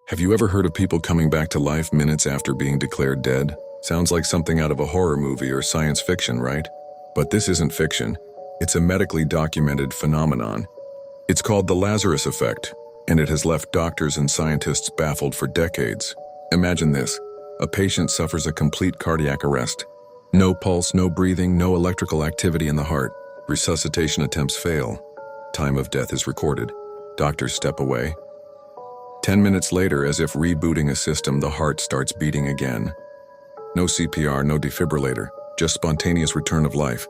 Have you ever heard of people coming back to life minutes after being declared dead? Sounds like something out of a horror movie or science fiction, right? But this isn't fiction. It's a medically documented phenomenon. It's called the Lazarus Effect, and it has left doctors and scientists baffled for decades. Imagine this. A patient suffers a complete cardiac arrest. No pulse, no breathing, no electrical activity in the heart. Resuscitation attempts fail. Time of death is recorded. Doctors step away. 10 minutes later, as if rebooting a system, the heart starts beating again. No CPR, no defibrillator, just spontaneous return of life.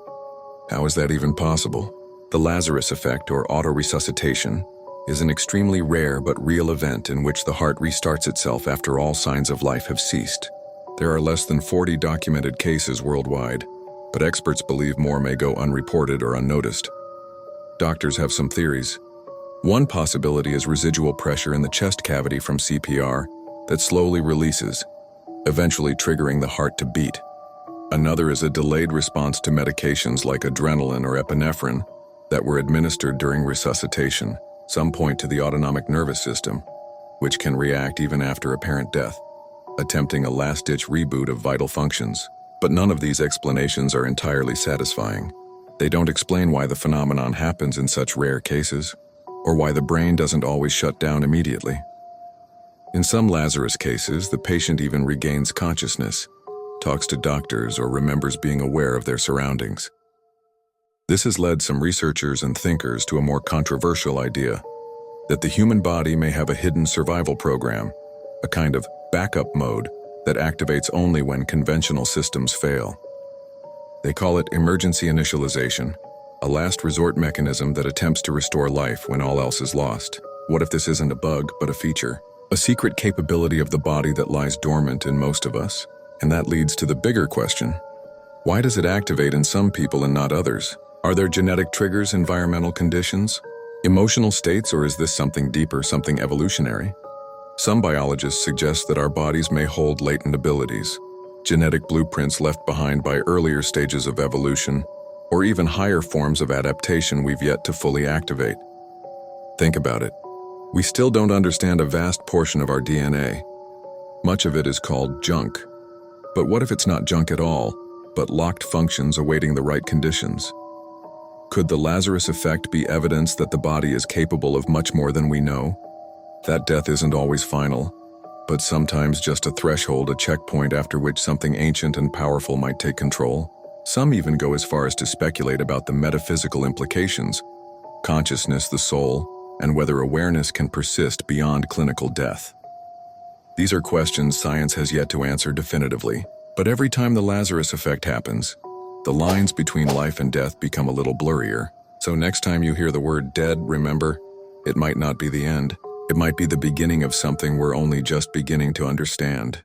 How is that even possible? The Lazarus Effect, or autoresuscitation, is an extremely rare but real event in which the heart restarts itself after all signs of life have ceased. There are less than 40 documented cases worldwide, but experts believe more may go unreported or unnoticed. Doctors have some theories. One possibility is residual pressure in the chest cavity from CPR that slowly releases, eventually triggering the heart to beat. Another is a delayed response to medications like adrenaline or epinephrine that were administered during resuscitation. Some point to the autonomic nervous system, which can react even after apparent death, attempting a last-ditch reboot of vital functions. But none of these explanations are entirely satisfying. They don't explain why the phenomenon happens in such rare cases, or why the brain doesn't always shut down immediately. In some Lazarus cases, the patient even regains consciousness, talks to doctors, or remembers being aware of their surroundings. This has led some researchers and thinkers to a more controversial idea, that the human body may have a hidden survival program, a kind of backup mode that activates only when conventional systems fail. They call it emergency initialization, a last resort mechanism that attempts to restore life when all else is lost. What if this isn't a bug, but a feature? A secret capability of the body that lies dormant in most of us. And that leads to the bigger question. Why does it activate in some people and not others? Are there genetic triggers, environmental conditions, emotional states, or is this something deeper, something evolutionary? Some biologists suggest that our bodies may hold latent abilities, genetic blueprints left behind by earlier stages of evolution, or even higher forms of adaptation we've yet to fully activate. Think about it. We still don't understand a vast portion of our DNA. Much of it is called junk. But what if it's not junk at all, but locked functions awaiting the right conditions? Could the Lazarus Effect be evidence that the body is capable of much more than we know? That death isn't always final, but sometimes just a threshold, a checkpoint after which something ancient and powerful might take control. Some even go as far as to speculate about the metaphysical implications, consciousness, the soul, and whether awareness can persist beyond clinical death. These are questions science has yet to answer definitively, but every time the Lazarus Effect happens, the lines between life and death become a little blurrier. So next time you hear the word dead, remember, it might not be the end. It might be the beginning of something we're only just beginning to understand.